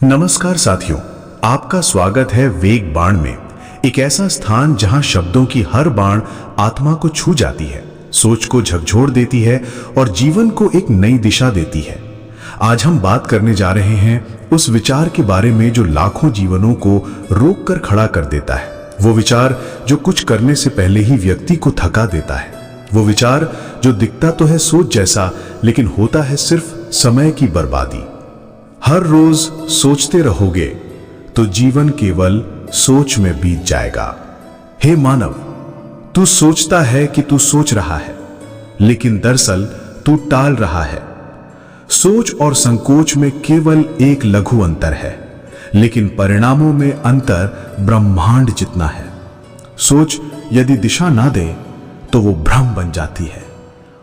नमस्कार साथियों, आपका स्वागत है वेग बाण में। एक ऐसा स्थान जहां शब्दों की हर बाण आत्मा को छू जाती है, सोच को झकझोर देती है और जीवन को एक नई दिशा देती है। आज हम बात करने जा रहे हैं उस विचार के बारे में जो लाखों जीवनों को रोक कर खड़ा कर देता है। वो विचार जो कुछ करने से पहले ही व्यक्ति को थका देता है। वो विचार जो दिखता तो है सोच जैसा, लेकिन होता है सिर्फ समय की बर्बादी। हर रोज सोचते रहोगे तो जीवन केवल सोच में बीत जाएगा। हे मानव, तू सोचता है कि तू सोच रहा है, लेकिन दरअसल तू टाल रहा है। सोच और संकोच में केवल एक लघु अंतर है, लेकिन परिणामों में अंतर ब्रह्मांड जितना है। सोच यदि दिशा ना दे तो वो भ्रम बन जाती है,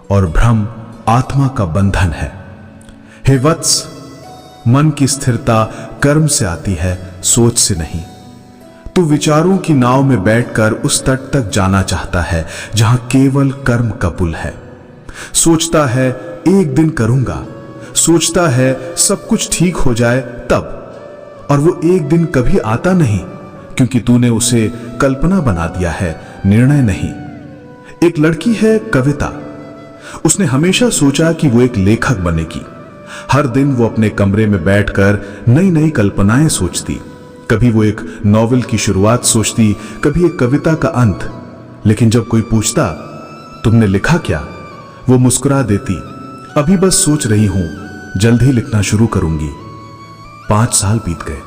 और भ्रम आत्मा का बंधन है। हे वत्स, मन की स्थिरता कर्म से आती है, सोच से नहीं। तू विचारों की नाव में बैठकर उस तट तक जाना चाहता है जहां केवल कर्म का पुल है। सोचता है एक दिन करूंगा, सोचता है सब कुछ ठीक हो जाए तब, और वो एक दिन कभी आता नहीं, क्योंकि तूने उसे कल्पना बना दिया है, निर्णय नहीं। एक लड़की है कविता। उसने हमेशा सोचा कि वो एक लेखक बनेगी। हर दिन वो अपने कमरे में बैठकर नई नई कल्पनाएं सोचती। कभी वो एक नॉवेल की शुरुआत सोचती, कभी एक कविता का अंत। लेकिन जब कोई पूछता तुमने लिखा क्या, वो मुस्कुरा देती, अभी बस सोच रही हूं, जल्द ही लिखना शुरू करूंगी। 5 साल बीत गए।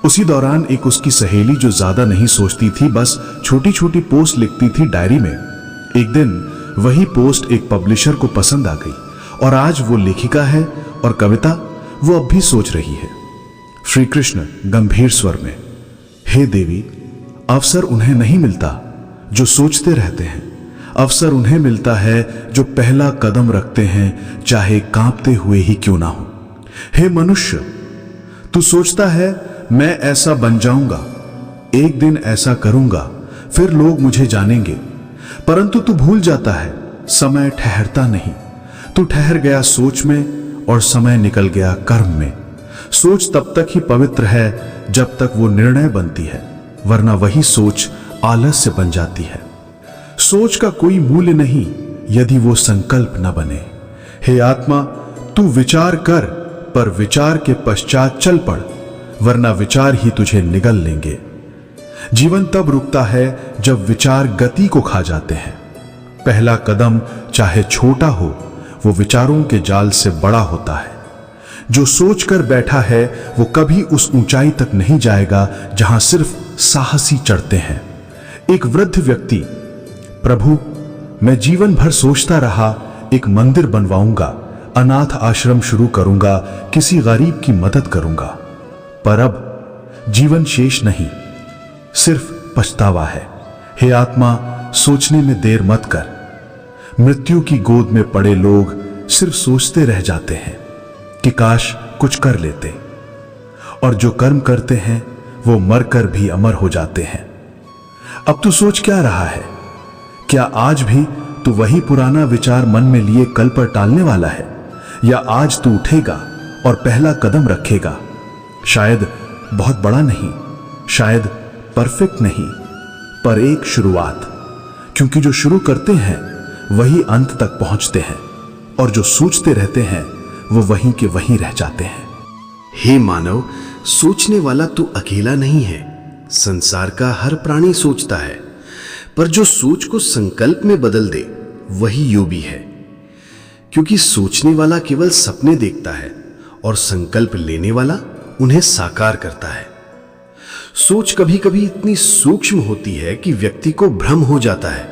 उसी दौरान एक उसकी सहेली जो ज्यादा नहीं सोचती थी, बस छोटी छोटी पोस्ट लिखती थी डायरी में। एक दिन वही पोस्ट एक पब्लिशर को पसंद आ गई, और आज वो लेखिका है और कविता वो अब भी सोच रही है। श्री कृष्ण गंभीर स्वर में, हे देवी, अवसर उन्हें नहीं मिलता जो सोचते रहते हैं। अवसर उन्हें मिलता है जो पहला कदम रखते हैं, चाहे कांपते हुए ही क्यों ना हो। हे मनुष्य, तू सोचता है मैं ऐसा बन जाऊंगा, एक दिन ऐसा करूंगा, फिर लोग मुझे जानेंगे। परंतु तू भूल जाता है समय ठहरता नहीं। तू ठहर गया सोच में और समय निकल गया कर्म में। सोच तब तक ही पवित्र है जब तक वो निर्णय बनती है, वरना वही सोच आलस्य बन जाती है। सोच का कोई मूल्य नहीं यदि वो संकल्प न बने। हे आत्मा, तू विचार कर, पर विचार के पश्चात चल पड़, वरना विचार ही तुझे निगल लेंगे। जीवन तब रुकता है जब विचार गति को खा जाते हैं। पहला कदम चाहे छोटा हो, वो विचारों के जाल से बड़ा होता है। जो सोच कर बैठा है वो कभी उस ऊंचाई तक नहीं जाएगा जहां सिर्फ साहसी चढ़ते हैं। एक वृद्ध व्यक्ति, प्रभु, मैं जीवन भर सोचता रहा, एक मंदिर बनवाऊंगा, अनाथ आश्रम शुरू करूंगा, किसी गरीब की मदद करूंगा। पर अब जीवन शेष नहीं, सिर्फ पछतावा है। हे आत्मा, सोचने में देर मत कर। मृत्यु की गोद में पड़े लोग सिर्फ सोचते रह जाते हैं कि काश कुछ कर लेते, और जो कर्म करते हैं वो मरकर भी अमर हो जाते हैं। अब तू सोच क्या रहा है? क्या आज भी तू वही पुराना विचार मन में लिए कल पर टालने वाला है, या आज तू उठेगा और पहला कदम रखेगा? शायद बहुत बड़ा नहीं, शायद परफेक्ट नहीं, पर एक शुरुआत। क्योंकि जो शुरू करते हैं वही अंत तक पहुंचते हैं, और जो सोचते रहते हैं वो वहीं के वहीं रह जाते हैं। हे मानव, सोचने वाला तू अकेला नहीं है। संसार का हर प्राणी सोचता है, पर जो सोच को संकल्प में बदल दे वही योगी है। क्योंकि सोचने वाला केवल सपने देखता है, और संकल्प लेने वाला उन्हें साकार करता है। सोच कभी कभी इतनी सूक्ष्म होती है कि व्यक्ति को भ्रम हो जाता है,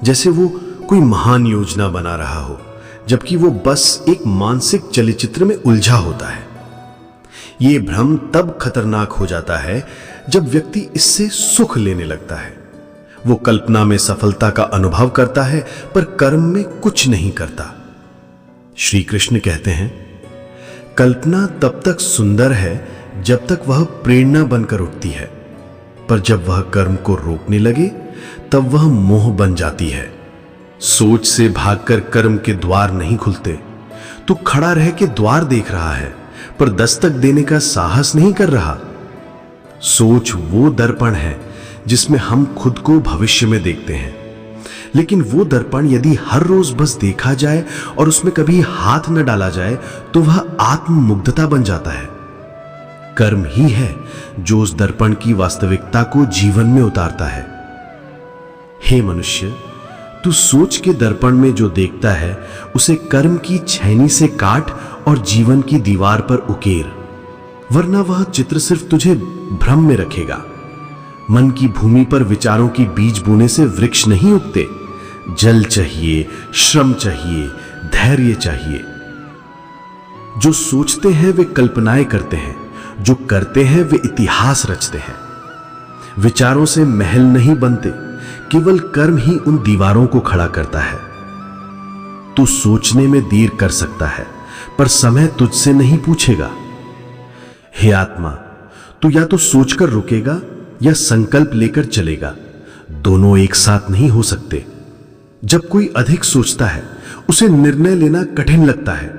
जैसे वो कोई महान योजना बना रहा हो, जबकि वो बस एक मानसिक चलचित्र में उलझा होता है। ये भ्रम तब खतरनाक हो जाता है जब व्यक्ति इससे सुख लेने लगता है। वो कल्पना में सफलता का अनुभव करता है, पर कर्म में कुछ नहीं करता। श्री कृष्ण कहते हैं, कल्पना तब तक सुंदर है जब तक वह प्रेरणा बनकर उठती है, पर जब वह कर्म को रोकने लगे तब वह मोह बन जाती है। सोच से भागकर कर्म के द्वार नहीं खुलते। तू खड़ा रह के द्वार देख रहा है, पर दस्तक देने का साहस नहीं कर रहा। सोच वो दर्पण है जिसमें हम खुद को भविष्य में देखते हैं, लेकिन वो दर्पण यदि हर रोज बस देखा जाए और उसमें कभी हाथ न डाला जाए तो वह आत्ममुग्धता बन जाता है। कर्म ही है जो उस दर्पण की वास्तविकता को जीवन में उतारता है। हे मनुष्य, तू सोच के दर्पण में जो देखता है उसे कर्म की छैनी से काट और जीवन की दीवार पर उकेर, वरना वह चित्र सिर्फ तुझे भ्रम में रखेगा। मन की भूमि पर विचारों की बीज बोने से वृक्ष नहीं उगते। जल चाहिए, श्रम चाहिए, धैर्य चाहिए। जो सोचते हैं वे कल्पनाएं करते हैं, जो करते हैं वे इतिहास रचते हैं। विचारों से महल नहीं बनते, केवल कर्म ही उन दीवारों को खड़ा करता है। तू सोचने में देर कर सकता है, पर समय तुझसे नहीं पूछेगा। हे आत्मा, तू या तो सोचकर रुकेगा या संकल्प लेकर चलेगा। दोनों एक साथ नहीं हो सकते। जब कोई अधिक सोचता है उसे निर्णय लेना कठिन लगता है।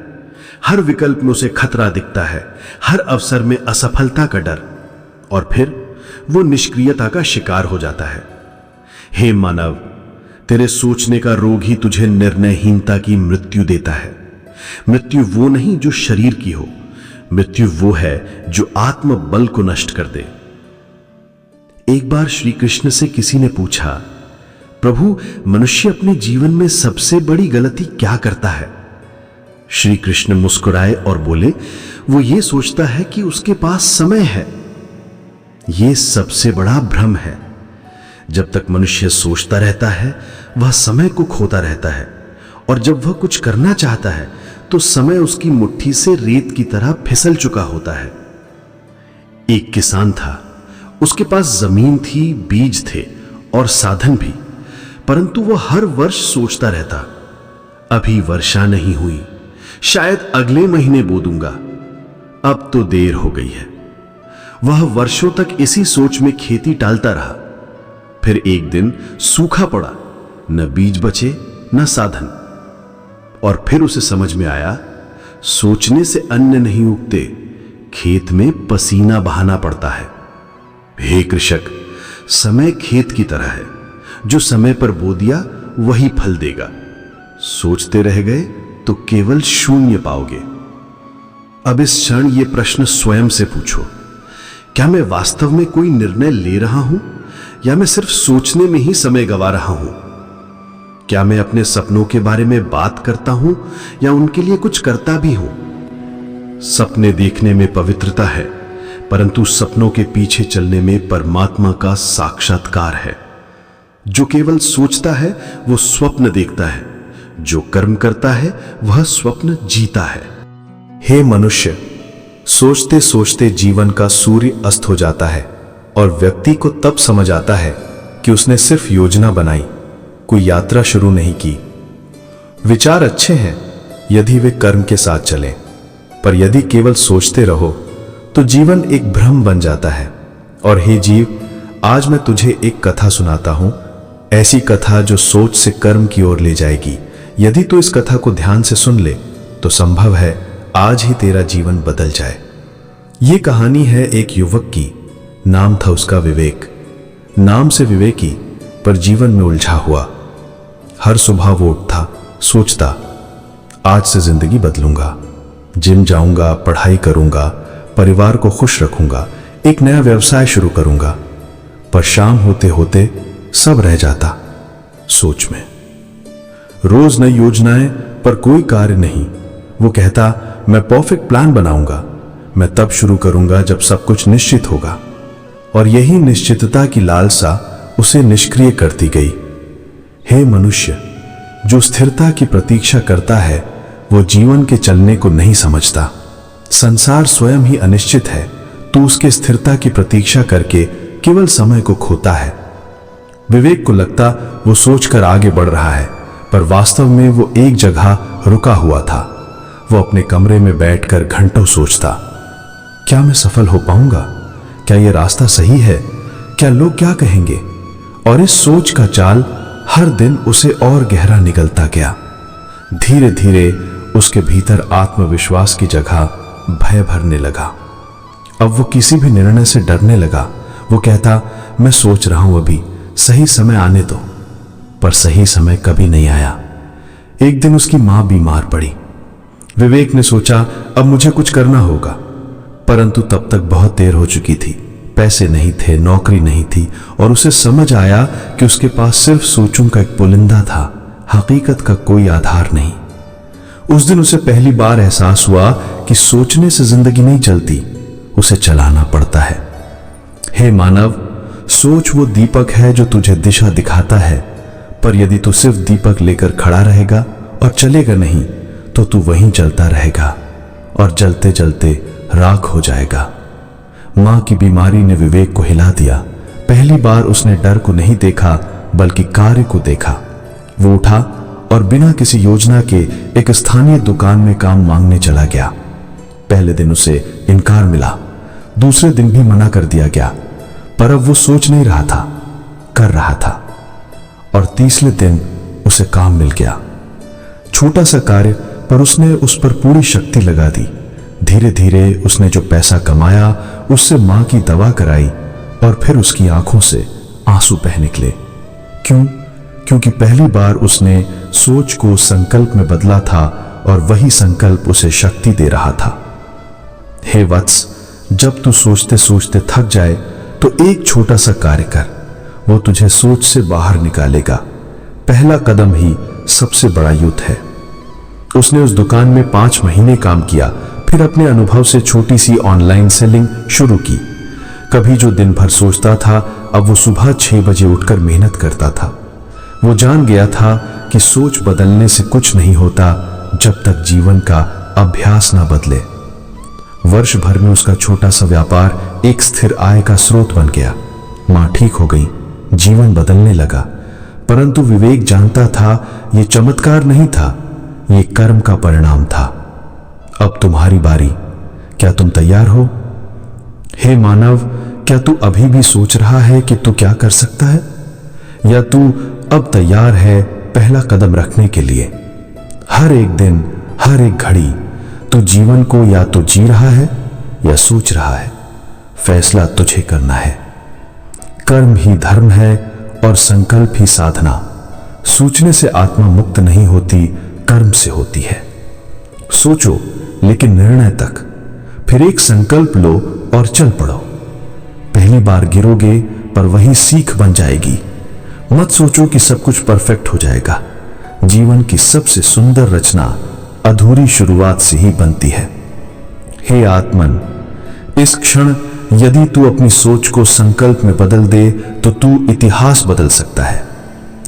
हर विकल्प में उसे खतरा दिखता है, हर अवसर में असफलता का डर, और फिर वो निष्क्रियता का शिकार हो जाता है। हे मानव, तेरे सोचने का रोग ही तुझे निर्णयहीनता की मृत्यु देता है। मृत्यु वो नहीं जो शरीर की हो, मृत्यु वो है जो आत्म बल को नष्ट कर दे। एक बार श्री कृष्ण से किसी ने पूछा, प्रभु, मनुष्य अपने जीवन में सबसे बड़ी गलती क्या करता है? श्री कृष्ण मुस्कुराए और बोले, वो ये सोचता है कि उसके पास समय है। ये सबसे बड़ा भ्रम है। जब तक मनुष्य सोचता रहता है वह समय को खोता रहता है, और जब वह कुछ करना चाहता है तो समय उसकी मुट्ठी से रेत की तरह फिसल चुका होता है। एक किसान था, उसके पास जमीन थी, बीज थे और साधन भी, परंतु वह हर वर्ष सोचता रहता, अभी वर्षा नहीं हुई, शायद अगले महीने बो दूंगा, अब तो देर हो गई है। वह वर्षों तक इसी सोच में खेती टालता रहा। फिर एक दिन सूखा पड़ा, न बीज बचे न साधन, और फिर उसे समझ में आया, सोचने से अन्न नहीं उगते, खेत में पसीना बहाना पड़ता है। हे कृषक, समय खेत की तरह है, जो समय पर बो दिया वही फल देगा। सोचते रह गए तो केवल शून्य पाओगे। अब इस क्षण ये प्रश्न स्वयं से पूछो, क्या मैं वास्तव में कोई निर्णय ले रहा हूं या मैं सिर्फ सोचने में ही समय गंवा रहा हूं? क्या मैं अपने सपनों के बारे में बात करता हूं या उनके लिए कुछ करता भी हूं? सपने देखने में पवित्रता है, परंतु सपनों के पीछे चलने में परमात्मा का साक्षात्कार है। जो केवल सोचता है वो स्वप्न देखता है, जो कर्म करता है वह स्वप्न जीता है। हे मनुष्य, सोचते सोचते जीवन का सूर्य अस्त हो जाता है और व्यक्ति को तब समझ आता है कि उसने सिर्फ योजना बनाई, कोई यात्रा शुरू नहीं की। विचार अच्छे हैं यदि वे कर्म के साथ चलें, पर यदि केवल सोचते रहो तो जीवन एक भ्रम बन जाता है। और हे जीव, आज मैं तुझे एक कथा सुनाता हूं, ऐसी कथा जो सोच से कर्म की ओर ले जाएगी। यदि तू इस कथा को ध्यान से सुन ले तो संभव है आज ही तेरा जीवन बदल जाए। ये कहानी है एक युवक की, नाम था उसका विवेक। नाम से विवेकी, पर जीवन में उलझा हुआ। हर सुबह वो उठता, सोचता, आज से जिंदगी बदलूंगा, जिम जाऊंगा, पढ़ाई करूंगा, परिवार को खुश रखूंगा, एक नया व्यवसाय शुरू करूंगा। पर शाम होते होते सब रह जाता सोच में। रोज नई योजनाएं, पर कोई कार्य नहीं। वो कहता, मैं परफेक्ट प्लान बनाऊंगा, मैं तब शुरू करूंगा जब सब कुछ निश्चित होगा। और यही निश्चितता की लालसा उसे निष्क्रिय करती गई। हे मनुष्य, जो स्थिरता की प्रतीक्षा करता है वो जीवन के चलने को नहीं समझता। संसार स्वयं ही अनिश्चित है, तो उसके स्थिरता की प्रतीक्षा करके केवल समय को खोता है। विवेक को लगता वो सोचकर आगे बढ़ रहा है, पर वास्तव में वो एक जगह रुका हुआ था। वो अपने कमरे में बैठकर घंटों सोचता, क्या मैं सफल हो पाऊंगा? क्या ये रास्ता सही है? क्या लोग क्या कहेंगे? और इस सोच का जाल हर दिन उसे और गहरा निकलता गया। धीरे धीरे उसके भीतर आत्मविश्वास की जगह भय भरने लगा। अब वो किसी भी निर्णय से डरने लगा। वो कहता, मैं सोच रहा हूं, अभी सही समय आने दो। पर सही समय कभी नहीं आया। एक दिन उसकी मां बीमार पड़ी। विवेक ने सोचा, अब मुझे कुछ करना होगा, परंतु तब तक बहुत देर हो चुकी थी। पैसे नहीं थे, नौकरी नहीं थी, और उसे समझ आया कि उसके पास सिर्फ सोचों का एक पुलिंदा था, हकीकत का कोई आधार नहीं। उस दिन उसे पहली बार एहसास हुआ कि सोचने से जिंदगी नहीं चलती, उसे चलाना पड़ता है। हे मानव, सोच वो दीपक है जो तुझे दिशा दिखाता है, पर यदि तू सिर्फ दीपक लेकर खड़ा रहेगा और चलेगा नहीं, तो तू वहीं चलता रहेगा और जलते जलते राख हो जाएगा। मां की बीमारी ने विवेक को हिला दिया। पहली बार उसने डर को नहीं देखा, बल्कि कार्य को देखा। वो उठा और बिना किसी योजना के एक स्थानीय दुकान में काम मांगने चला गया। पहले दिन उसे इनकार मिला, दूसरे दिन भी मना कर दिया गया, पर अब वो सोच नहीं रहा था, कर रहा था। और तीसरे दिन उसे काम मिल गया। छोटा सा कार्य, पर उसने उस पर पूरी शक्ति लगा दी। धीरे धीरे उसने जो पैसा कमाया उससे मां की दवा कराई, और फिर उसकी आंखों से आंसू बह निकले। क्यों? क्योंकि पहली बार उसने सोच को संकल्प में बदला था, और वही संकल्प उसे शक्ति दे रहा था। हे वत्स, जब तू सोचते सोचते थक जाए तो एक छोटा सा कार्य कर, वो तुझे सोच से बाहर निकालेगा। पहला कदम ही सबसे बड़ा युद्ध है। उसने उस दुकान में 5 महीने काम किया, फिर अपने अनुभव से छोटी सी ऑनलाइन सेलिंग शुरू की। कभी जो दिन भर सोचता था, अब वो सुबह 6 बजे उठकर मेहनत करता था। वो जान गया था कि सोच बदलने से कुछ नहीं होता जब तक जीवन का अभ्यास ना बदले। वर्ष भर में उसका छोटा सा व्यापार एक स्थिर आय का स्रोत बन गया। मां ठीक हो गई, जीवन बदलने लगा। परंतु विवेक जानता था यह चमत्कार नहीं था, ये कर्म का परिणाम था। अब तुम्हारी बारी, क्या तुम तैयार हो? हे मानव, क्या तू अभी भी सोच रहा है कि तू क्या कर सकता है, या तू अब तैयार है पहला कदम रखने के लिए? हर एक दिन, हर एक घड़ी तू जीवन को या तो जी रहा है या सोच रहा है। फैसला तुझे करना है। कर्म ही धर्म है और संकल्प ही साधना। सोचने से आत्मा मुक्त नहीं होती, कर्म से होती है। सोचो, लेकिन निर्णय तक, फिर एक संकल्प लो और चल पड़ो। पहली बार गिरोगे, पर वही सीख बन जाएगी। मत सोचो कि सब कुछ परफेक्ट हो जाएगा। जीवन की सबसे सुंदर रचना अधूरी शुरुआत से ही बनती है। हे आत्मन, इस क्षण यदि तू अपनी सोच को संकल्प में बदल दे तो तू इतिहास बदल सकता है,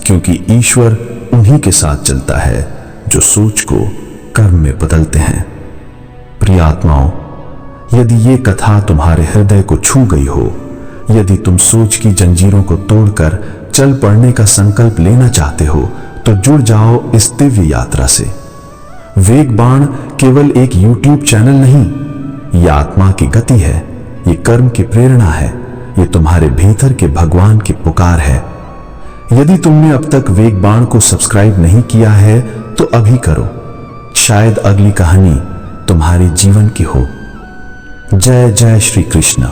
क्योंकि ईश्वर उन्हीं के साथ चलता है जो सोच को कर्म में बदलते हैं। प्रिय आत्माओं, यदि ये कथा तुम्हारे हृदय को छू गई हो, यदि तुम सोच की जंजीरों को तोड़कर चल पड़ने का संकल्प लेना चाहते हो, तो जुड़ जाओ इस दिव्य यात्रा से। वेग बाण केवल एक YouTube चैनल नहीं, यह आत्मा की गति है, ये कर्म की प्रेरणा है, ये तुम्हारे भीतर के भगवान की पुकार है। यदि तुमने अब तक वेग बाण को सब्सक्राइब नहीं किया है तो अभी करो, शायद अगली कहानी तुम्हारे जीवन की हो। जय जय श्री कृष्ण।